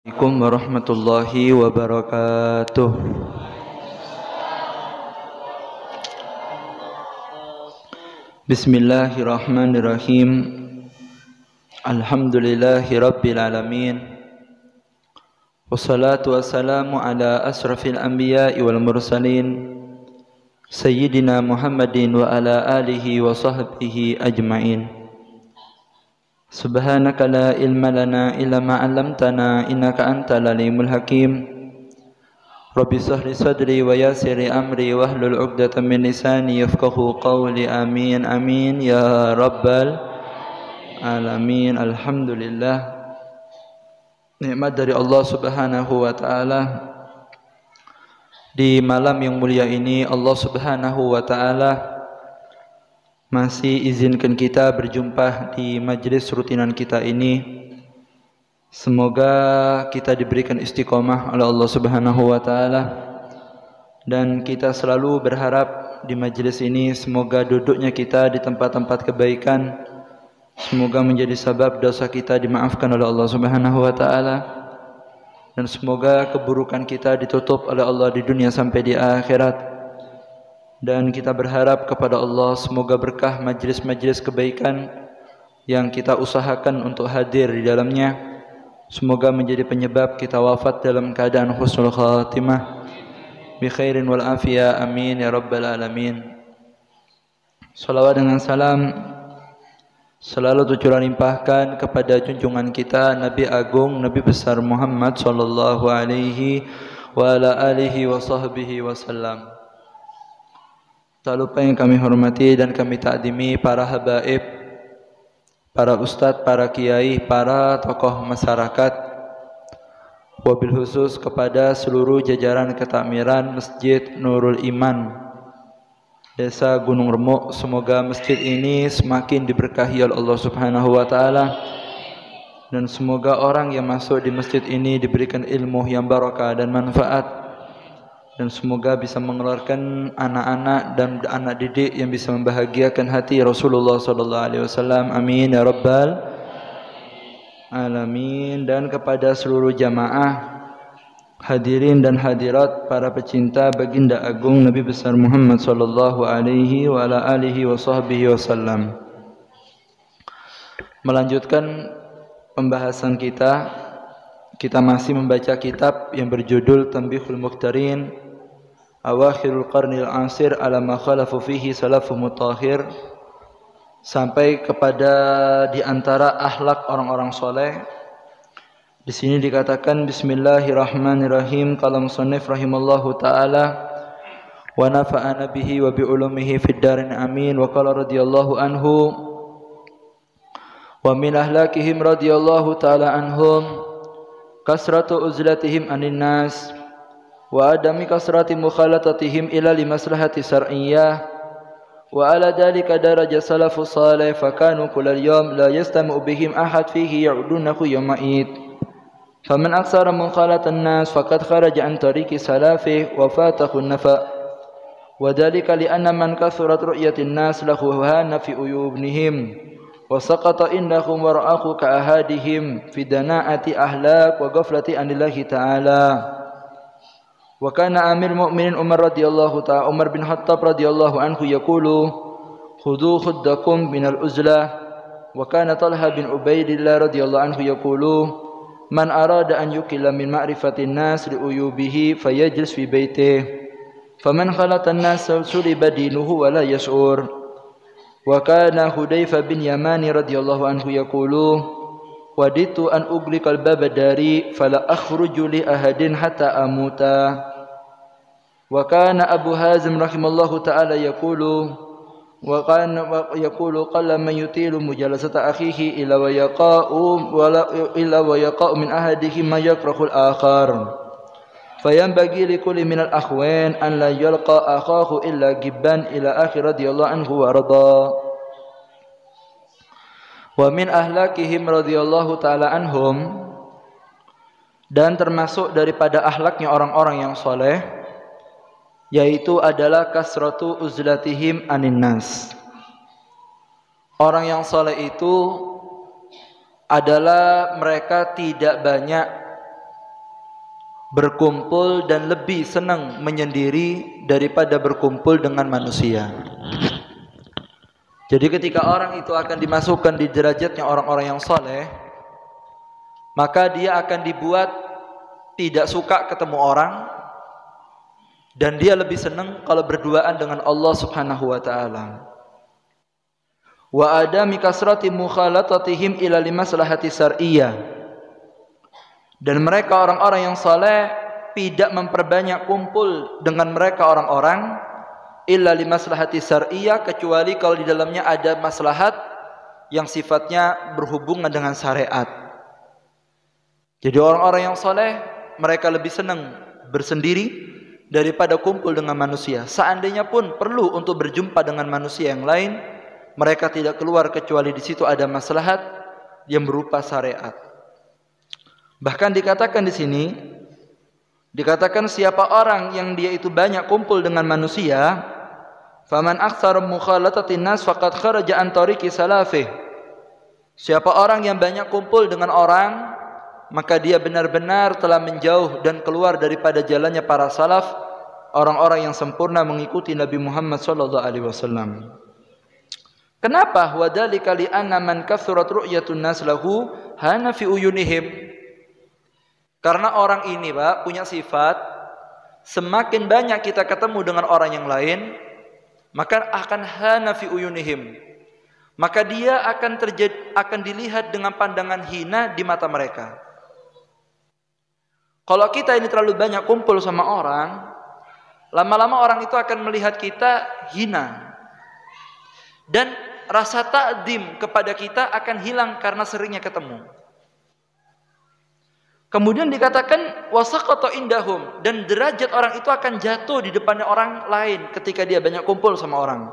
Assalamualaikum warahmatullahi wabarakatuh. Bismillahirrahmanirrahim. Alhamdulillahi rabbil alamin. Wassalatu wassalamu ala asrafil anbiya'i wal mursalin Sayyidina Muhammadin wa ala alihi wa sahbihi ajma'in. Subhanaka la ilma lana illa ma 'allamtana innaka antal alimul hakim. Rabbi shrah sadri wa yassir amri wahlul 'uqdatam min lisani yafqahu qawli. Amin amin ya rabbal alamin. Alhamdulillah, nikmat dari Allah Subhanahu wa taala. Di malam yang mulia ini Allah Subhanahu wa taala masih izinkan kita berjumpa di majelis rutinan kita ini. Semoga kita diberikan istiqomah oleh Allah Subhanahu wa taala, dan kita selalu berharap di majelis ini semoga duduknya kita di tempat-tempat kebaikan, semoga menjadi sebab dosa kita dimaafkan oleh Allah Subhanahu wa taala, dan semoga keburukan kita ditutup oleh Allah di dunia sampai di akhirat. Dan kita berharap kepada Allah semoga berkah majlis-majlis kebaikan yang kita usahakan untuk hadir di dalamnya, semoga menjadi penyebab kita wafat dalam keadaan husnul khatimah bi khairin wal afiyah. Amin ya rabbal alamin. Salawat dengan salam selalu tercurah limpahkan kepada junjungan kita Nabi Agung, Nabi besar Muhammad sallallahu alaihi wa ala alihi wa sahbihi wasallam. Tak lupa yang kami hormati dan kami takdimi para habaib, para ustadz, para kiai, para tokoh masyarakat, wabil khusus kepada seluruh jajaran ketakmiran Masjid Nurul Iman Desa Gunung Remuk. Semoga masjid ini semakin diberkahi oleh Allah Subhanahu wa taala, dan semoga orang yang masuk di masjid ini diberikan ilmu yang barakah dan manfaat, dan semoga bisa mengeluarkan anak-anak dan anak didik yang bisa membahagiakan hati Rasulullah sallallahu alaihi wasallam. Amin ya rabbal alamin. Dan kepada seluruh jamaah hadirin dan hadirat, para pecinta baginda agung Nabi besar Muhammad sallallahu alaihi wa ala alihi wa sahbihi wasallam. Melanjutkan pembahasan kita masih membaca kitab yang berjudul Tanbihul Mukhtarin Awakhirul Qarnil Asir ala ma khalafu fihi salafu mutahhir, sampai kepada di antara akhlak orang-orang soleh. Di sini dikatakan bismillahirrahmanirrahim. Qala musannif rahimallahu taala wa nafa'ana bihi wa bi ulumihi fid darin amin. Wa qala radhiyallahu anhu wa min ahlakihim radhiyallahu taala anhum kasratu uzlatihim anin nas wa adami kasrati mukhalatatihim ila limaslahati syar'iyyah wa ala dhalika daraja salafus salih fakanu kullal yawm la yastamu bihim ahad fihi ya'udunahu yawma'id faman aksara mukhalatan nas faqad kharaja an tariqi salafih wa fatahu nafa wa dhalika li anna man kathurat ru'yatin nas lahu hana fi uyubnihim wa saqata indahum wa ra'ahu ka ahadihim fi dana'ati ahlak wa ghaflati anillahi ta'ala. Wa kana amir mu'minin Umar radhiyallahu ta'ala Umar bin Khattab radhiyallahu anhu yaqulu khudhu khuddakum minal uzlah. Wa kana Talha bin Ubaidillah radhiyallahu anhu yaqulu man arada an yukilla min ma'rifatin nas li uyubihi fayajlis fi baitihi faman khalata an-nas suliba dinuhu wa la yash'ur. Wa kana Hudzaifah bin Yamani radhiyallahu anhu yaqulu waditu an uglikal baba dari fala akhruju li ahadin hatta amuta. Wa kana Abu Hazim rahimallahu ta'ala yaqulu wa kana yaqulu qalla man yutilu mujalasata akhihi illa wa yaqa'u min ahadihi ma yakrahu al-akhar fayanbaghi li kulli min al-akhwan an la yalqa akhahu illa gibban ila akhir radhiyallahu anhu wa radha. Wa min ahlakihim radhiyallahu ta'ala anhum, dan termasuk daripada akhlaknya orang-orang yang soleh, yaitu adalah kasratu uzlatihim anin nas. Orang yang soleh itu adalah mereka tidak banyak berkumpul dan lebih senang menyendiri daripada berkumpul dengan manusia. Jadi ketika orang itu akan dimasukkan di derajatnya orang-orang yang saleh, maka dia akan dibuat tidak suka ketemu orang, dan dia lebih senang kalau berduaan dengan Allah Subhanahu wa taala. Wa adami kasrati mukhalatatihim ila limaslahati syar'iyyah. Dan mereka orang-orang yang saleh tidak memperbanyak kumpul dengan mereka orang-orang illa limaslahati syar'iyyah, kecuali kalau di dalamnya ada maslahat yang sifatnya berhubungan dengan syariat. Jadi orang-orang yang saleh mereka lebih senang bersendiri daripada kumpul dengan manusia. Seandainya pun perlu untuk berjumpa dengan manusia yang lain, mereka tidak keluar kecuali di situ ada maslahat yang berupa syariat. Bahkan dikatakan di sini, dikatakan siapa orang yang dia itu banyak kumpul dengan manusia, faman aktsara mukhalatatin nas faqad kharaja an tariqi salafih. Siapa orang yang banyak kumpul dengan orang, maka dia benar-benar telah menjauh dan keluar daripada jalannya para salaf, orang-orang yang sempurna mengikuti Nabi Muhammad sallallahu alaihi wasallam. Kenapa? Wadzalika li anna man kathurat ru'yatun nas lahu hana fi uyunihim. Karena orang ini, Pak, punya sifat semakin banyak kita ketemu dengan orang yang lain, maka akan hana fi uyunihim. Maka dia akan dilihat dengan pandangan hina di mata mereka. Kalau kita ini terlalu banyak kumpul sama orang, lama-lama orang itu akan melihat kita hina. Dan rasa takdim kepada kita akan hilang karena seringnya ketemu. Kemudian dikatakan wasaqata indahum, dan derajat orang itu akan jatuh di depannya orang lain ketika dia banyak kumpul sama orang.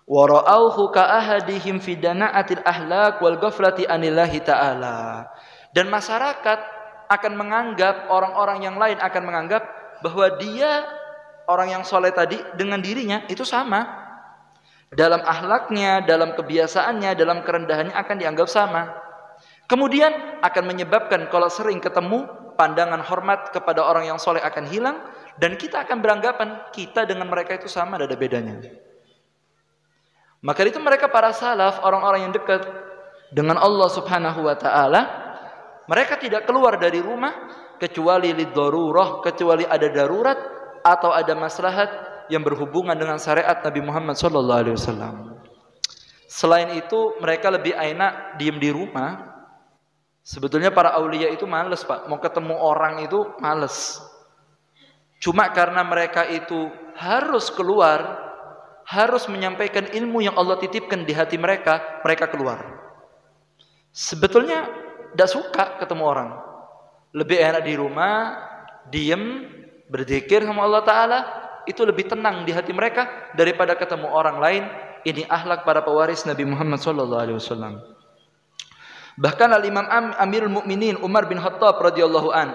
Wa ra'auhu ka ahadihim fi dana'atil ahlak wal ghaflati anillahi ta'ala. Dan masyarakat akan menganggap, orang-orang yang lain akan menganggap bahwa dia, orang yang soleh tadi, dengan dirinya itu sama. Dalam akhlaknya, dalam kebiasaannya, dalam kerendahannya akan dianggap sama. Kemudian akan menyebabkan kalau sering ketemu, pandangan hormat kepada orang yang soleh akan hilang, dan kita akan beranggapan kita dengan mereka itu sama, tidak ada bedanya. Maka itu mereka para salaf, orang-orang yang dekat dengan Allah Subhanahu wa taala, mereka tidak keluar dari rumah kecuali liddarurah, kecuali ada darurat atau ada maslahat yang berhubungan dengan syariat Nabi Muhammad sallallahu alaihi wasallam. Selain itu mereka lebih enak diam di rumah. Sebetulnya para aulia itu malas, Pak, mau ketemu orang itu malas. Cuma karena mereka itu harus keluar, harus menyampaikan ilmu yang Allah titipkan di hati mereka, mereka keluar. Sebetulnya tidak suka ketemu orang, lebih enak di rumah, diam, berzikir sama Allah Ta'ala, itu lebih tenang di hati mereka daripada ketemu orang lain. Ini akhlak para pewaris Nabi Muhammad SAW. Bahkan Al-Imam Amirul Mukminin Umar bin Khattab radhiyallahu an,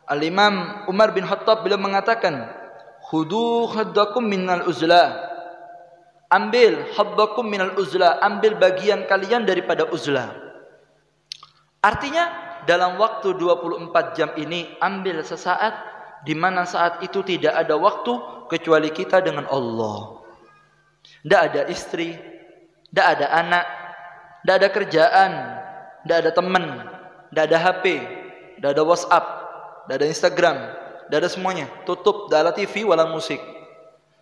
Al-Imam Umar bin Khattab beliau mengatakan, "Khudu haddakum minal uzlah." Ambil haddakum minal uzlah, ambil bagian kalian daripada uzlah. Artinya dalam waktu 24 jam ini ambil sesaat di mana saat itu tidak ada waktu kecuali kita dengan Allah. Tidak ada istri, tidak ada anak, tidak ada kerjaan, tidak ada teman, tidak ada HP, tidak ada WhatsApp, tidak ada Instagram, tidak ada semuanya. Tutup, tidak ada TV wala musik.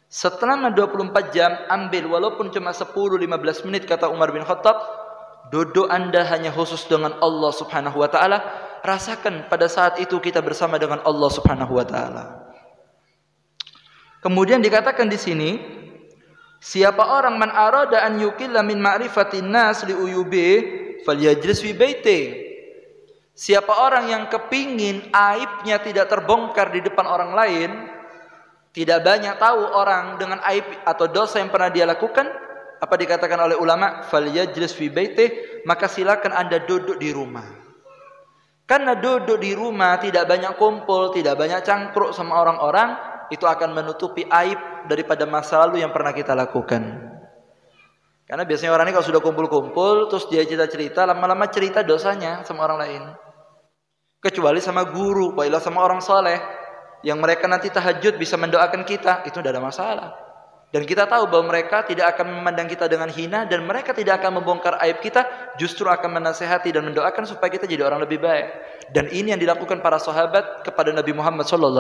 Setelah 24 jam ambil walaupun cuma 10-15 menit, kata Umar bin Khattab, duduk Anda hanya khusus dengan Allah Subhanahu wa taala. Rasakan pada saat itu kita bersama dengan Allah Subhanahu wa taala. Kemudian dikatakan di sini, siapa orang man arada an yuqilla min ma'rifatin nas li uyubi falyajlis fi baiti. Siapa orang yang kepingin aibnya tidak terbongkar di depan orang lain, tidak banyak tahu orang dengan aib atau dosa yang pernah dia lakukan, apa dikatakan oleh ulama? Falyajlis fi baiti, maka silakan Anda duduk di rumah. Karena duduk di rumah tidak banyak kumpul, tidak banyak cangkruk sama orang-orang, itu akan menutupi aib daripada masa lalu yang pernah kita lakukan. Karena biasanya orang ini kalau sudah kumpul-kumpul, terus dia cerita-cerita, lama-lama cerita dosanya sama orang lain. Kecuali sama guru, wa illa sama orang soleh, yang mereka nanti tahajud bisa mendoakan kita, itu tidak ada masalah. Dan kita tahu bahwa mereka tidak akan memandang kita dengan hina, dan mereka tidak akan membongkar aib kita, justru akan menasehati dan mendoakan supaya kita jadi orang lebih baik. Dan ini yang dilakukan para sahabat kepada Nabi Muhammad SAW.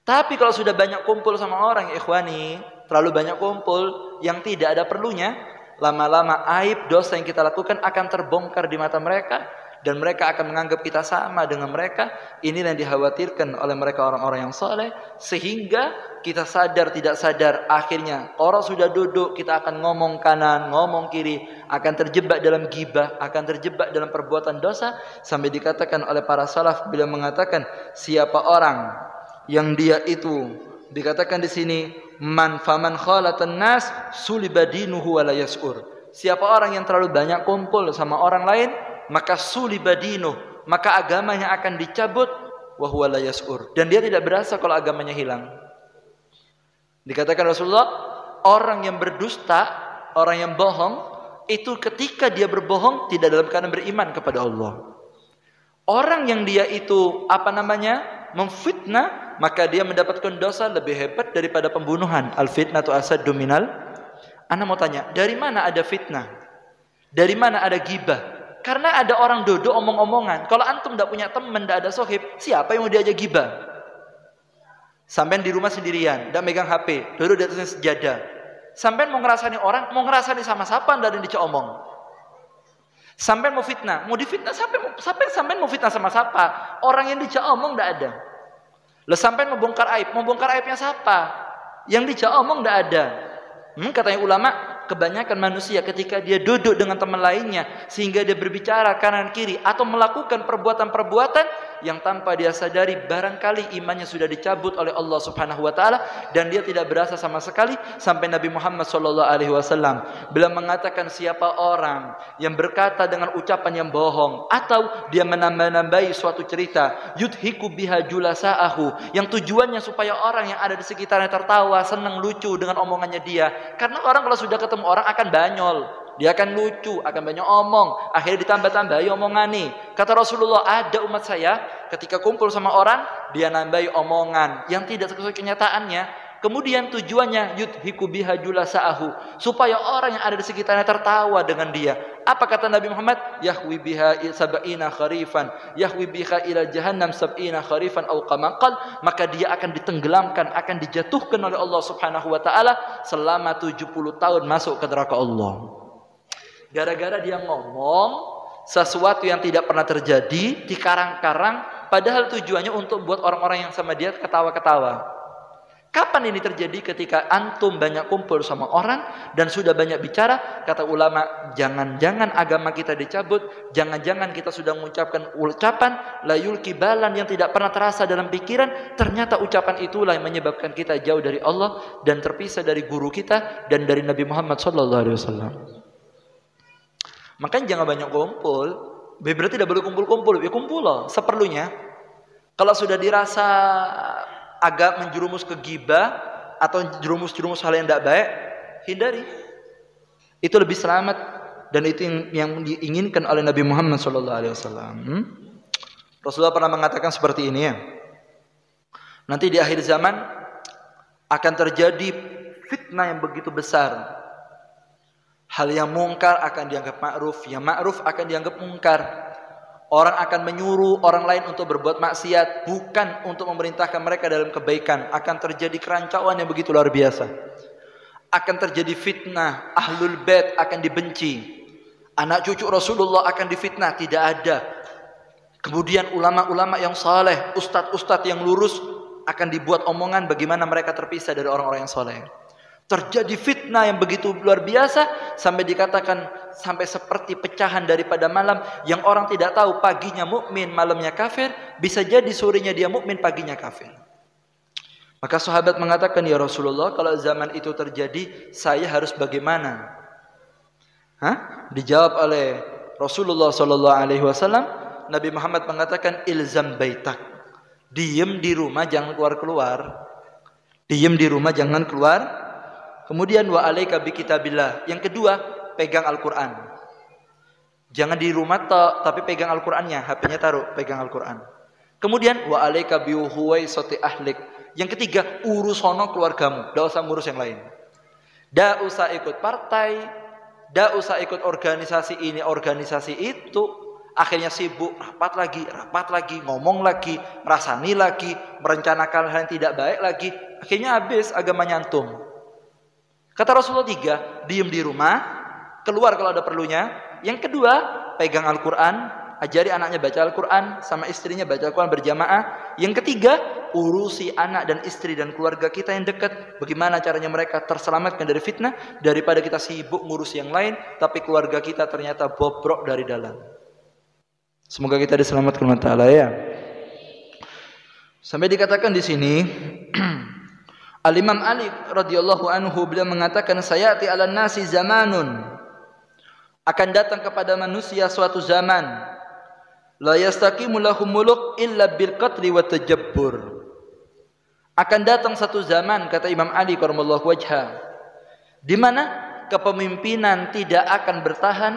Tapi kalau sudah banyak kumpul sama orang, ikhwani, terlalu banyak kumpul yang tidak ada perlunya, lama-lama aib dosa yang kita lakukan akan terbongkar di mata mereka, dan mereka akan menganggap kita sama dengan mereka. Ini yang dikhawatirkan oleh mereka orang-orang yang saleh, sehingga kita sadar tidak sadar akhirnya orang sudah duduk, kita akan ngomong kanan, ngomong kiri, akan terjebak dalam ghibah, akan terjebak dalam perbuatan dosa, sampai dikatakan oleh para salaf bila mengatakan siapa orang yang dia itu dikatakan di sini man faman khalatan nas sulibadinuhu wa la yas'ur. Siapa orang yang terlalu banyak kumpul sama orang lain, maka sulibadinuh, maka agamanya akan dicabut, wa huwa la yas'ur, dan dia tidak berasa kalau agamanya hilang. Dikatakan Rasulullah, orang yang berdusta, orang yang bohong, itu ketika dia berbohong tidak dalam keadaan beriman kepada Allah. Orang yang dia itu memfitnah, maka dia mendapatkan dosa lebih hebat daripada pembunuhan. Al-fitnatu asaddu minal. Ana mau tanya, dari mana ada fitnah? Dari mana ada ghibah? Karena ada orang duduk omong-omongan. Kalau antum tidak punya teman, tidak ada sohib, siapa yang mau diajak ghibah? Sampai di rumah sendirian, tidak megang HP, duduk di atas sejadah. Sampai mau ngerasani orang, mau ngerasani sama siapa, tidak ada yang dicak omong. Sampai mau fitnah, mau difitnah, sampai mau fitnah sama siapa? Orang yang dicak omong tidak ada. Lah sampai mau bongkar aibnya siapa? Yang dicak omong tidak ada. Katanya ulama, kebanyakan manusia ketika dia duduk dengan teman lainnya sehingga dia berbicara kanan kiri atau melakukan perbuatan-perbuatan yang tanpa dia sadari barangkali imannya sudah dicabut oleh Allah Subhanahu wa taala, dan dia tidak berasa sama sekali, sampai Nabi Muhammad SAW bila mengatakan siapa orang yang berkata dengan ucapan yang bohong atau dia menambah-nambahi suatu cerita yudhiku biha julasaahu, yang tujuannya supaya orang yang ada di sekitarnya tertawa, senang, lucu dengan omongannya dia. Karena orang kalau sudah ketemu orang akan banyol, dia akan lucu, akan banyak omong, akhirnya ditambah-tambahi omongan nih. Kata Rasulullah, ada umat saya ketika kumpul sama orang, dia nambahi omongan yang tidak sesuai kenyataannya, kemudian tujuannya yudhiku biha julasaahu, supaya orang yang ada di sekitarnya tertawa dengan dia. Apa kata Nabi Muhammad? Yahwi biha sab'ina kharifan, yahwi biha ila jahannam sab'ina kharifan au kama qal, maka dia akan ditenggelamkan, akan dijatuhkan oleh Allah Subhanahu wa taala selama 70 tahun masuk ke neraka Allah. Gara-gara dia ngomong sesuatu yang tidak pernah terjadi, dikarang-karang, padahal tujuannya untuk buat orang-orang yang sama dia ketawa-ketawa. Kapan ini terjadi? Ketika antum banyak kumpul sama orang dan sudah banyak bicara. Kata ulama, jangan-jangan agama kita dicabut, jangan-jangan kita sudah mengucapkan ucapan layul kibalan yang tidak pernah terasa dalam pikiran, ternyata ucapan itulah yang menyebabkan kita jauh dari Allah dan terpisah dari guru kita dan dari Nabi Muhammad SAW. Makanya jangan banyak kumpul. Berarti tidak boleh kumpul-kumpul. Ya kumpul loh, seperlunya. Kalau sudah dirasa agak menjerumus ke ghibah atau jerumus-jerumus hal yang tidak baik, hindari. Itu lebih selamat, dan itu yang diinginkan oleh Nabi Muhammad SAW. Rasulullah pernah mengatakan seperti ini ya. Nanti di akhir zaman akan terjadi fitnah yang begitu besar. Hal yang mungkar akan dianggap ma'ruf, yang ma'ruf akan dianggap mungkar. Orang akan menyuruh orang lain untuk berbuat maksiat, bukan untuk memerintahkan mereka dalam kebaikan. Akan terjadi kerancauan yang begitu luar biasa. Akan terjadi fitnah, ahlul bait akan dibenci. Anak cucu Rasulullah akan difitnah, tidak ada. Kemudian ulama-ulama yang saleh, ustadz-ustadz yang lurus akan dibuat omongan bagaimana mereka terpisah dari orang-orang yang saleh. Terjadi fitnah yang begitu luar biasa sampai dikatakan sampai seperti pecahan daripada malam, yang orang tidak tahu paginya mukmin, malamnya kafir, bisa jadi sorenya dia mukmin, paginya kafir. Maka sahabat mengatakan, ya Rasulullah, kalau zaman itu terjadi, saya harus bagaimana? Dijawab oleh Rasulullah SAW, Nabi Muhammad mengatakan, ilzam baitak, diem di rumah, jangan keluar-keluar. Diem di rumah, jangan keluar. Kemudian wa alaika bi kitabillah. Yang kedua, pegang Al-Quran. Jangan di rumah tapi pegang Al-Qur'annya, HP-nya taruh, pegang Al-Qur'an. Kemudian wa alaika bi huwaisati ahlik. Yang ketiga, urusono keluargamu, enggak usah ngurus yang lain. Enggak usah ikut partai, enggak usah ikut organisasi ini, organisasi itu. Akhirnya sibuk, rapat lagi, ngomong lagi, merasani lagi, merencanakan hal yang tidak baik lagi. Akhirnya habis agamanya antum. Kata Rasulullah 3, diam di rumah, keluar kalau ada perlunya. Yang kedua, pegang Al-Quran, ajari anaknya baca Al-Quran, sama istrinya baca Al-Quran berjamaah. Yang ketiga, urusi anak dan istri dan keluarga kita yang dekat. Bagaimana caranya mereka terselamatkan dari fitnah, daripada kita sibuk ngurus yang lain, tapi keluarga kita ternyata bobrok dari dalam. Semoga kita diselamatkan oleh Allah ya. Sampai dikatakan di sini, Al-Imam Ali radhiyallahu anhu beliau mengatakan, sayati 'alan nasi zamanun, akan datang kepada manusia suatu zaman, la yastaqimu lahum muluk illa bil qatli wa tajabbur. Akan datang satu zaman, kata Imam Ali karramallahu wajha, di mana kepemimpinan tidak akan bertahan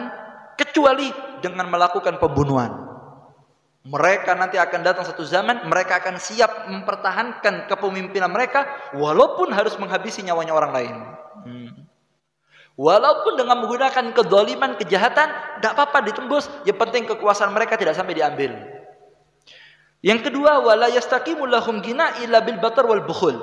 kecuali dengan melakukan pembunuhan. Mereka nanti akan datang satu zaman, mereka akan siap mempertahankan kepemimpinan mereka walaupun harus menghabisi nyawanya orang lain. Walaupun dengan menggunakan kedzaliman, kejahatan, tidak apa-apa ditembus. Yang penting kekuasaan mereka tidak sampai diambil. Yang kedua, wala yastaqimu lahum gina illa bil batar wal bukhul.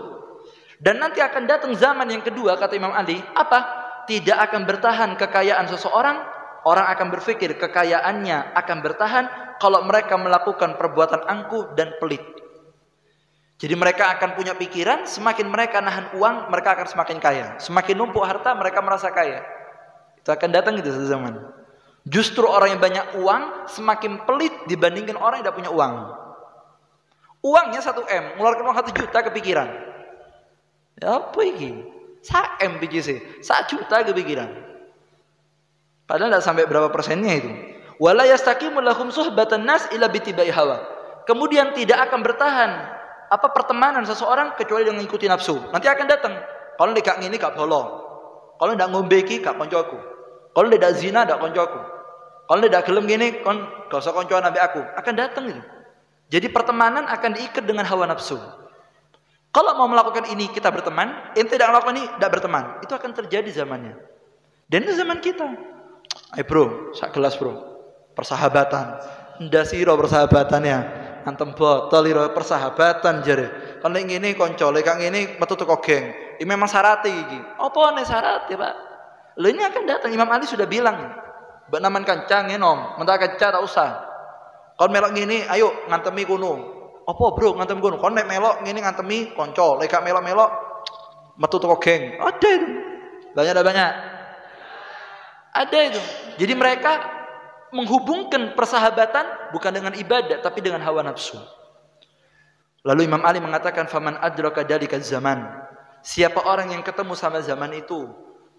Dan nanti akan datang zaman yang kedua, kata Imam Ali, apa? Tidak akan bertahan kekayaan seseorang. Orang akan berpikir kekayaannya akan bertahan kalau mereka melakukan perbuatan angkuh dan pelit. Jadi mereka akan punya pikiran, semakin mereka nahan uang, mereka akan semakin kaya. Semakin numpuk harta, mereka merasa kaya. Itu akan datang gitu satu zaman. Justru orang yang banyak uang semakin pelit dibandingkan orang yang tidak punya uang. Uangnya 1 M, ngeluarkan uang 1 juta kepikiran. Ya apa ini? 1 M pikir sih, 1 juta kepikiran. Padahal tidak sampai berapa persennya itu. Wala yastaqimu lahum suhbatan nas illa bitibai hawa. Kemudian tidak akan bertahan pertemanan seseorang kecuali dengan mengikuti nafsu. Nanti akan datang. Kalau ndak ngini gak bolong. Kalau ndak ngombe iki gak koncoku. Kalau ndak zina ndak koncoku. Kalau ndak gelem gini kon gak usah koncoan ambek aku. Akan datang itu. Jadi pertemanan akan diikat dengan hawa nafsu. Kalau mau melakukan ini kita berteman, ente tidak melakukan ini tidak berteman. Itu akan terjadi zamannya. Dan itu zaman kita. Ayo bro, sak gelas bro. Persahabatan. Ndak sira persahabatannya. Antem botol ira persahabatan jare. Kan lek ngene kanca, lek ngene metu teko geng. Ini memang syarat iki. Apa ne syarat ya, Pak? Lho ini akan datang. Imam Ali sudah bilang. Mbak naman kancang enom, mentah kanca tak usah. Kon melok ngene, ayo ngantemi kuno. Apa bro ngantem kuno? Kon nek melok ngene ngantemi kanca, lek gak melok-melok metu teko geng. Ada itu. Banyak. Ada itu. Jadi mereka menghubungkan persahabatan bukan dengan ibadah tapi dengan hawa nafsu. Lalu Imam Ali mengatakan faman adraka dalika zaman. Siapa orang yang ketemu sama zaman itu,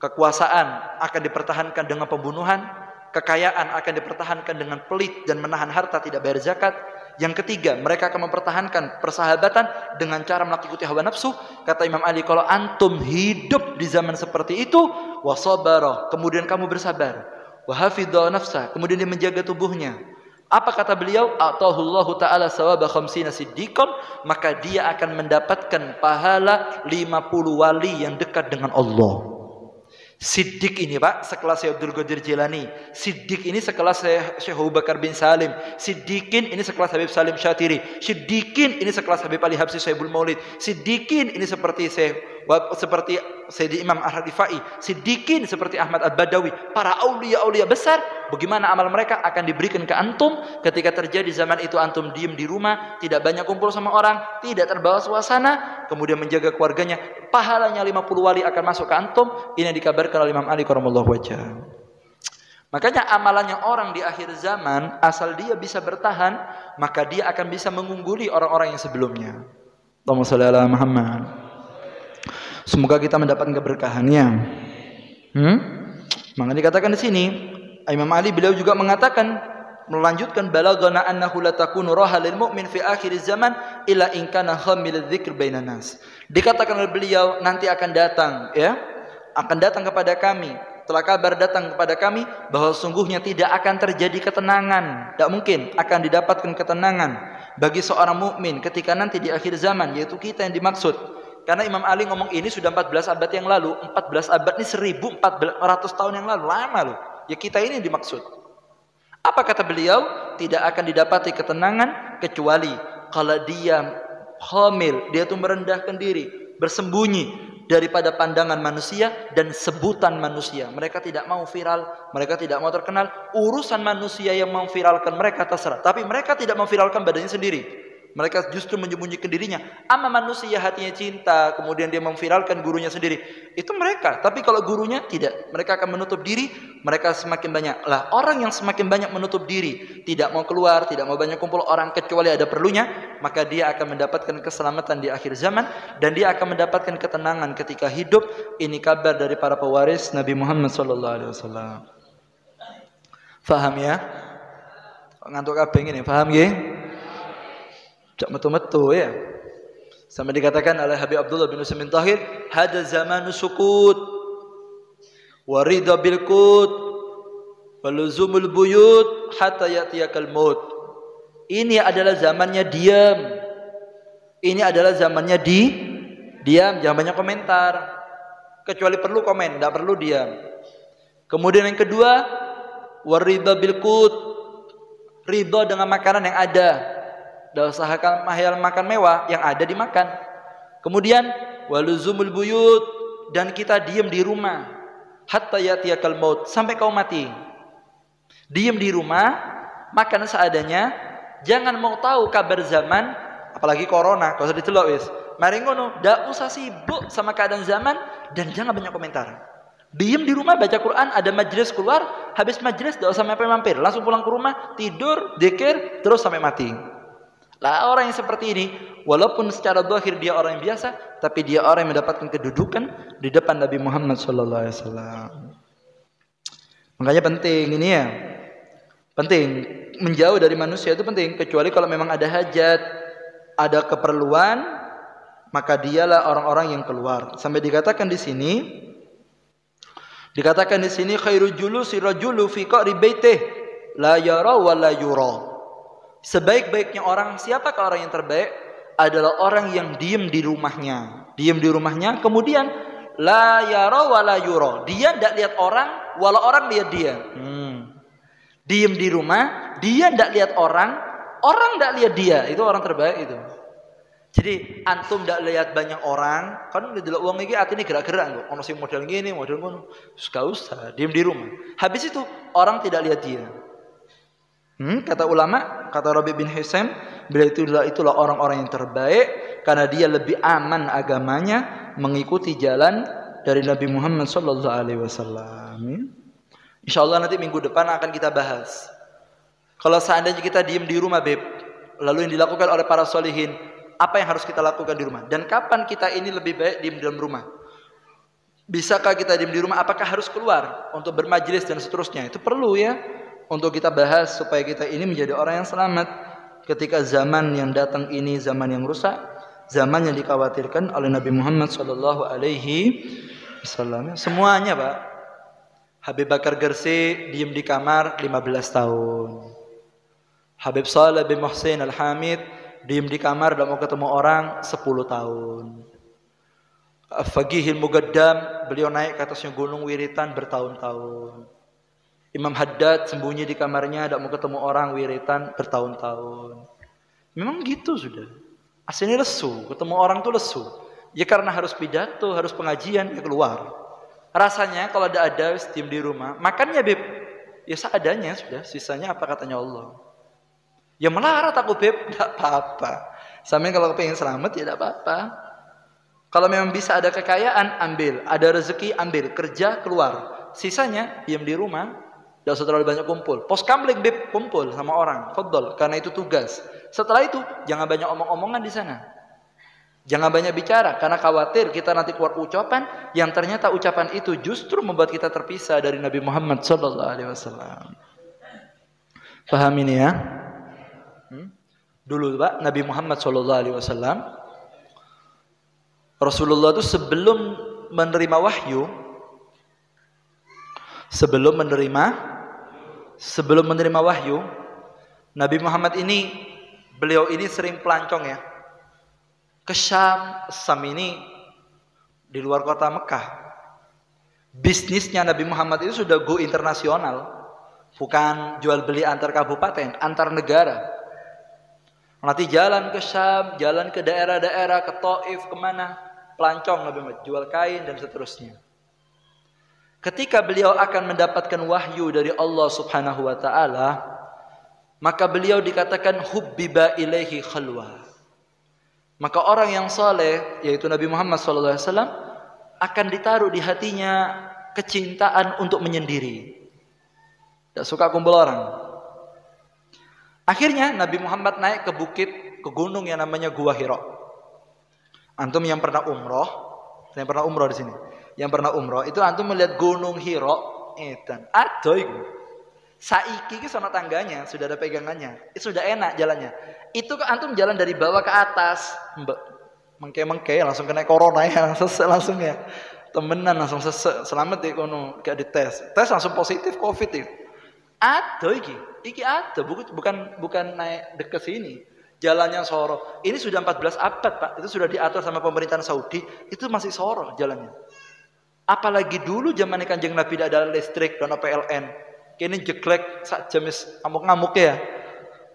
kekuasaan akan dipertahankan dengan pembunuhan, kekayaan akan dipertahankan dengan pelit dan menahan harta tidak bayar zakat. Yang ketiga, mereka akan mempertahankan persahabatan dengan cara mengikuti hawa nafsu. Kata Imam Ali, kalau antum hidup di zaman seperti itu, wasabara, kemudian kamu bersabar, wahafidha nafsa, kemudian dia menjaga tubuhnya. Apa kata beliau? Atahullahu ta'ala sawaba khamsina siddiqan, maka dia akan mendapatkan pahala 50 wali yang dekat dengan Allah. Siddiq ini Pak, sekelas Syekh Abdul Qadir Jilani. Siddiq ini sekelas Syekh Abu Bakar bin Salim. Siddiqin ini sekelas Habib Salim Syatiri. Siddiqin ini sekelas Habib Ali Habsyi Syaibul Maulid. Siddiqin ini seperti Sayyidi Imam Ar-Rifai. Siddiqin seperti Ahmad Al-Badawi. Para aulia-aulia besar, bagaimana amal mereka akan diberikan ke antum ketika terjadi zaman itu antum diam di rumah, tidak banyak kumpul sama orang, tidak terbawa suasana, kemudian menjaga keluarganya. Pahalanya 50 wali akan masuk ke antum. Ini yang dikabarkan oleh Imam Ali karramallahu wajhah. Makanya amalannya orang di akhir zaman, asal dia bisa bertahan, maka dia akan bisa mengungguli orang-orang yang sebelumnya. Allahumma shalli ala Muhammad. Semoga kita mendapatkan keberkahannya. Maka dikatakan di sini, Imam Ali beliau juga mengatakan, melanjutkan balaghana annahu la takunu raha lil mu'min fi akhir zaman illa in kana khamil dzikr bainan nas. Dikatakan oleh beliau nanti akan datang kepada kami telah kabar datang kepada kami bahwa sungguhnya tidak akan terjadi ketenangan, tidak mungkin akan didapatkan ketenangan bagi seorang mukmin ketika nanti di akhir zaman, yaitu kita yang dimaksud. Karena Imam Ali ngomong ini sudah 14 abad yang lalu. 14 abad ini 1400 tahun yang lalu, lama loh. Ya kita ini yang dimaksud. Apa kata beliau? Tidak akan didapati ketenangan kecuali kalau dia hamil, dia itu merendahkan diri, bersembunyi daripada pandangan manusia dan sebutan manusia. Mereka tidak mau viral, mereka tidak mau terkenal. Urusan manusia yang memviralkan mereka terserah, tapi mereka tidak memviralkan badannya sendiri. Mereka justru menyembunyikan dirinya. Ama manusia hatinya cinta, kemudian dia memviralkan gurunya sendiri. Itu mereka. Tapi kalau gurunya tidak, mereka akan menutup diri. Mereka semakin banyak. Lah, orang yang semakin banyak menutup diri, tidak mau keluar, tidak mau banyak kumpul orang kecuali ada perlunya, maka dia akan mendapatkan keselamatan di akhir zaman dan dia akan mendapatkan ketenangan ketika hidup. Ini kabar dari para pewaris Nabi Muhammad SAW. Faham ya? Ngantuk kabeh ngene, paham nggih? Cak metu-metu ya. Sampai dikatakan oleh Habib Abdullah bin Utsaimin Tahir, hada zamanu sukut wa ridha bil qut wa luzumul buyut hatta yatiyakal maut. Ini adalah zamannya diam. Ini adalah zamannya diam, jangan banyak komentar. Kecuali perlu komen, tidak perlu diam. Kemudian yang kedua, wa ridha bil qut, ridha dengan makanan yang ada. Dan usahakan makan mewah, yang ada dimakan. Kemudian waluzumul buyut, dan kita diam di rumah hatta yatiyakal maut, sampai kau mati. Diam di rumah, makan seadanya. Jangan mau tahu kabar zaman, apalagi corona, kau usah ditelok wis. Mari ngono, ndak usah sibuk sama keadaan zaman dan jangan banyak komentar. Diam di rumah, baca Quran, ada majelis keluar, habis majelis ndak usah mampir-mampir, langsung pulang ke rumah, tidur, zikir terus sampai mati. Lah orang yang seperti ini, walaupun secara zahir dia orang yang biasa, tapi dia orang yang mendapatkan kedudukan di depan Nabi Muhammad SAW. Makanya penting ini ya, penting menjauh dari manusia itu penting. Kecuali kalau memang ada hajat, ada keperluan, maka dialah orang-orang yang keluar. Sampai dikatakan di sini, khairul julusi rajulu fi qa'ri baitih la yara wa la yura. Sebaik-baiknya orang, siapakah orang yang terbaik? Adalah orang yang diam di rumahnya. Diam di rumahnya, kemudian la yara wa la yura. Dia tidak lihat orang, walau orang lihat dia. Diam di rumah, dia tidak lihat orang tidak lihat dia. Itu orang terbaik itu. Jadi antum tidak lihat banyak orang, kan udah delok wong iki atine gerak-gerak kok. Ono sing model ngene, model ngono. Gak usah, diam di rumah. Habis itu orang tidak lihat dia. Kata ulama, kata Rabi bin Hisam, beliau itulah orang-orang yang terbaik karena dia lebih aman agamanya mengikuti jalan dari Nabi Muhammad SAW. Insyaallah nanti minggu depan akan kita bahas. Kalau seandainya kita diam di rumah, Beb, lalu yang dilakukan oleh para solihin, apa yang harus kita lakukan di rumah? Dan kapan kita ini lebih baik diam dalam rumah? Bisakah kita diam di rumah? Apakah harus keluar untuk bermajelis dan seterusnya? Itu perlu ya. Untuk kita bahas supaya kita ini menjadi orang yang selamat ketika zaman yang datang ini zaman yang rusak, zaman yang dikhawatirkan oleh Nabi Muhammad SAW. Semuanya, Pak. Habib Bakar Gersi diam di kamar 15 tahun. Habib Saleh bin Muhsin Al-Hamid diam di kamar dan mau ketemu orang 10 tahun. Faqihil Mugaddam, beliau naik ke atasnya gunung wiritan bertahun-tahun. Imam Haddad sembunyi di kamarnya, tidak mau ketemu orang, wiritan bertahun-tahun. Memang gitu sudah. Aslinya lesu, ketemu orang tuh lesu. Ya karena harus pidato, harus pengajian, ya keluar. Rasanya kalau ada diam di rumah, makannya Beb, ya seadanya sudah. Sisanya apa katanya Allah. Ya melarat aku Beb, tidak apa-apa. Sampai kalau pengen selamat, ya tidak apa-apa. Kalau memang bisa ada kekayaan, ambil. Ada rezeki, ambil. Kerja, keluar. Sisanya, diam di rumah. Tidak usah terlalu banyak kumpul. Pos kamling Beb, kumpul sama orang. Fadol, karena itu tugas. Setelah itu, jangan banyak omong-omongan di sana. Jangan banyak bicara, karena khawatir kita nanti keluar ucapan yang ternyata ucapan itu justru membuat kita terpisah dari Nabi Muhammad SAW. Paham ini ya? Dulu Pak, Nabi Muhammad SAW, Rasulullah itu sebelum menerima wahyu, Sebelum menerima wahyu, Nabi Muhammad ini, beliau ini sering pelancong ya, ke Syam. Syam ini di luar kota Mekah. Bisnisnya Nabi Muhammad itu sudah go internasional, bukan jual beli antar kabupaten, antar negara. Nanti jalan ke Syam, jalan ke daerah-daerah, ke Taif, kemana, pelancong Nabi Muhammad, jual kain dan seterusnya. Ketika beliau akan mendapatkan wahyu dari Allah Subhanahu wa taala, maka beliau dikatakan hubbiba ilaihi khalwa. Maka orang yang saleh, yaitu Nabi Muhammad SAW, akan ditaruh di hatinya kecintaan untuk menyendiri. Tidak suka kumpul orang. Akhirnya Nabi Muhammad naik ke bukit, ke gunung yang namanya Gua Hira. Antum yang pernah umroh, saya pernah umroh di sini. Yang pernah umroh itu antum melihat Gunung Hira, edan adoh iku. Saiki ki sono tangganya, sudah ada pegangannya. Itu sudah enak jalannya. Itu antum jalan dari bawah ke atas, mengke langsung kena corona ya, langsung ya. Temenan langsung selamat ya kono, gak dites. Tes langsung positif Covid itu. Adoh iki adoh, bukan naik deket sini. Jalannya soro. Ini sudah 14 abad, Pak. Itu sudah diatur sama pemerintahan Saudi, itu masih soro jalannya. Apalagi dulu zaman Kanjeng Nabi tidak ada listrik dan PLN. Kini jeglek sak jemis ngamuk-ngamuk ya.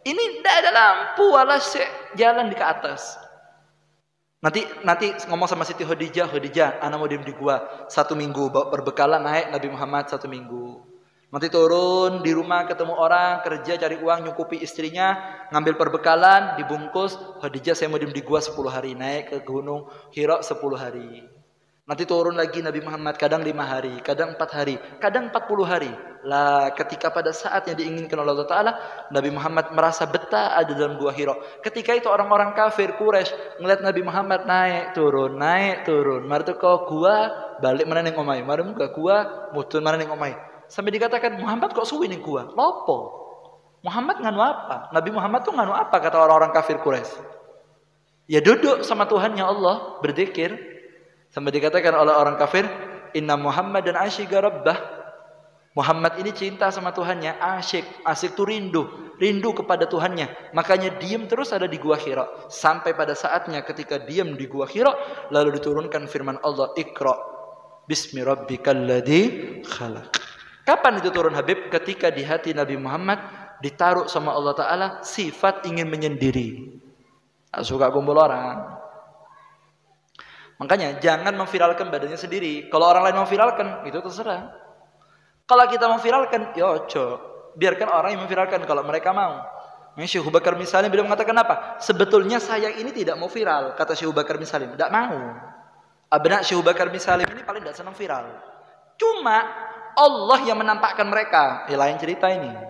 Ini tidak ada lampu, walase jalan di ke atas. Nanti ngomong sama Siti Khadijah, anak mau diem di gua 1 minggu, bawa perbekalan naik Nabi Muhammad 1 minggu. Nanti turun di rumah ketemu orang, kerja cari uang, nyukupi istrinya, ngambil perbekalan, dibungkus. Khadijah saya mau diem di gua 10 hari, naik ke Gunung Hira 10 hari. Nanti turun lagi Nabi Muhammad, kadang 5 hari, kadang 4 hari, kadang 40 hari. Lah ketika pada saat yang diinginkan oleh Allah Ta'ala, Nabi Muhammad merasa betah ada dalam Gua Hira. Ketika itu orang-orang kafir Quraisy ngeliat Nabi Muhammad naik turun. Mari tuh kau gua balik mana ning omai, mari muka gua mudun mana ning omai. Sampai dikatakan Muhammad kok suwi ning gua? Lopo? Muhammad nganu apa? Nabi Muhammad tuh nganu apa kata orang-orang kafir Quraisy? Ya duduk sama Tuhannya Allah, berzikir. Sampai dikatakan oleh orang kafir, inna Muhammad dan asyiga rabbah. Muhammad ini cinta sama Tuhannya, asyik tuh rindu kepada Tuhannya. Makanya diam terus ada di Gua Hira. Sampai pada saatnya ketika diam di Gua Hira, lalu diturunkan firman Allah, Iqra bismi rabbikal ladzi khalaq. Kapan itu turun Habib? Ketika di hati Nabi Muhammad ditaruh sama Allah Ta'ala sifat ingin menyendiri. Tak suka kumpul orang. Makanya jangan memviralkan badannya sendiri. Kalau orang lain memviralkan, itu terserah. Kalau kita memviralkan, ya ojo. Biarkan orang yang memviralkan kalau mereka mau. Syekh Abu Bakar misalnya beliau mengatakan apa? Sebetulnya saya ini tidak mau viral, kata Syekh Abu Bakar misalnya. Tidak mau. Benar, Syekh Abu Bakar misalnya ini paling tidak senang viral. Cuma Allah yang menampakkan mereka. Lain cerita ini.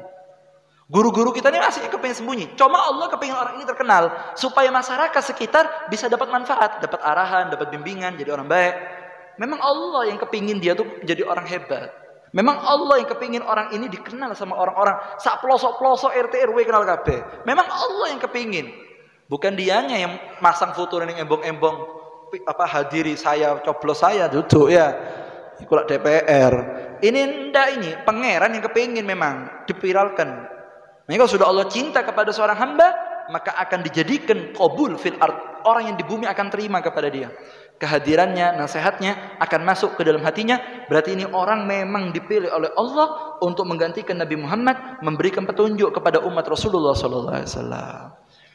Guru-guru kita ini masih kepengen sembunyi. Cuma Allah kepengen orang ini terkenal supaya masyarakat sekitar bisa dapat manfaat, dapat arahan, dapat bimbingan, jadi orang baik. Memang Allah yang kepingin dia tuh jadi orang hebat. Memang Allah yang kepingin orang ini dikenal sama orang-orang. Sak pelosok-pelosok RT RW kenal kabeh. Memang Allah yang kepingin. Bukan dianya yang masang foto ning embong-embong hadiri saya, coblos saya duduk ya. Iku DPR. Ini ndak ini, pangeran yang kepingin memang dipiralkan. Maka kalau sudah Allah cinta kepada seorang hamba, maka akan dijadikan qabul fil ard. Orang yang di bumi akan terima kepada dia. Kehadirannya, nasihatnya akan masuk ke dalam hatinya. Berarti ini orang memang dipilih oleh Allah untuk menggantikan Nabi Muhammad, memberikan petunjuk kepada umat Rasulullah SAW.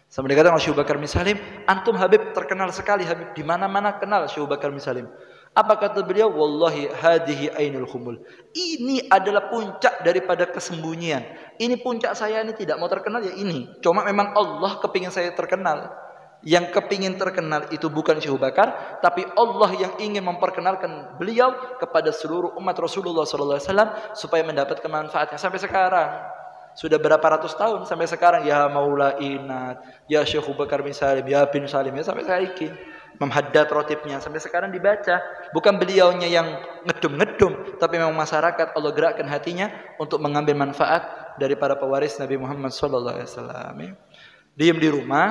Sampai dikatakan oleh Syekh Bakar Misalim, antum Habib terkenal sekali Habib, di mana-mana kenal Syekh Bakar Misalim. Apa kata beliau? Wallahi hadihi ainul khumul. Ini adalah puncak daripada kesembunyian. Ini puncak saya ini tidak mau terkenal ya ini. Cuma memang Allah kepingin saya terkenal. Yang kepingin terkenal itu bukan Syekh Bakar, tapi Allah yang ingin memperkenalkan beliau kepada seluruh umat Rasulullah SAW supaya mendapatkan manfaatnya sampai sekarang. Sudah berapa ratus tahun sampai sekarang ya Maula Inat, ya Syekh Bakar bin Salim, ya bin Salim, ya sampai saiki. Memhaddad rotibnya sampai sekarang dibaca. Bukan beliaunya yang ngedum-ngedum, tapi memang masyarakat Allah gerakkan hatinya untuk mengambil manfaat dari para pewaris Nabi Muhammad SAW. Diam di rumah,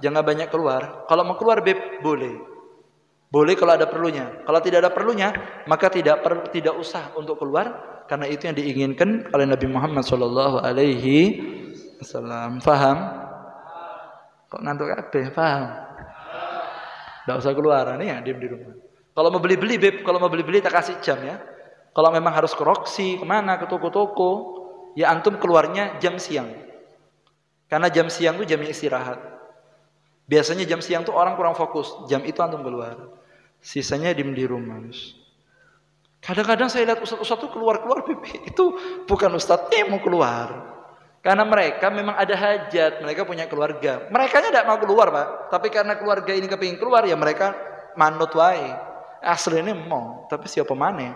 jangan banyak keluar. Kalau mau keluar Beb, boleh. Boleh kalau ada perlunya. Kalau tidak ada perlunya, maka tidak usah untuk keluar. karena itu yang diinginkan oleh Nabi Muhammad sallallahu alaihi wasallam. Faham? Kok ngantuk kabeh? Paham? Enggak usah keluar nih ya, diam di rumah. Kalau mau beli-beli Beb, kalau mau beli-beli tak kasih jam ya. Kalau memang harus ke Roxy, kemana, ke toko-toko, ya antum keluarnya jam siang. Karena jam siang itu jamnya istirahat. Biasanya jam siang tuh orang kurang fokus, jam itu antum keluar. Sisanya diem di rumah. Kadang-kadang saya lihat ustadz-ustadz tuh keluar-keluar Beb, itu bukan ustadz mau keluar. Karena mereka memang ada hajat, mereka punya keluarga. Merekanya tidak mau keluar Pak, tapi karena keluarga ini kepingin keluar, ya mereka manut wae. Aslinya mau, tapi siapa mana?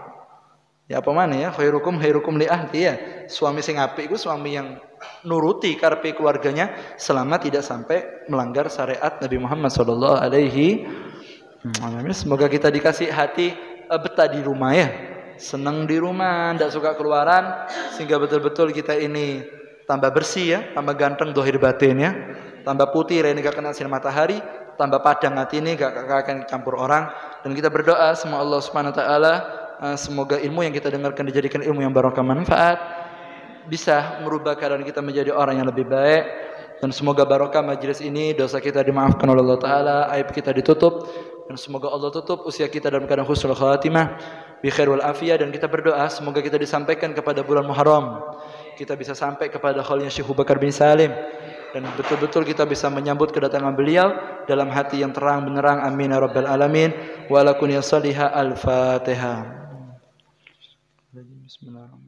Ya apa mana ya? Khairukum li ahli ya. Suami sing apik itu suami yang nuruti karepe keluarganya selama tidak sampai melanggar syariat Nabi Muhammad sallallahu alaihi wasallam. Semoga kita dikasih hati betah di rumah ya. Senang di rumah, tidak suka keluaran, sehingga betul-betul kita ini tambah bersih ya, tambah ganteng dohir batin ya, tambah putih rene gak kena sinar matahari, tambah padang hati ini gak akan campur orang. Dan kita berdoa semoga Allah Subhanahu wa taala semoga ilmu yang kita dengarkan dijadikan ilmu yang barokah manfaat, bisa merubah keadaan kita menjadi orang yang lebih baik, dan semoga barokah majelis ini, dosa kita dimaafkan oleh Allah taala, aib kita ditutup, dan semoga Allah tutup usia kita dalam keadaan husnul khatimah bi khair wal afiyah. Dan kita berdoa semoga kita disampaikan kepada bulan Muharram, kita bisa sampai kepada khalnya Syekh Abu Bakar bin Salim, dan betul-betul kita bisa menyambut kedatangan beliau dalam hati yang terang benderang. Amin ya rabbal alamin. Wa ala kun ya salihah. Al-Fatihah. Bismillahirrahmanirrahim.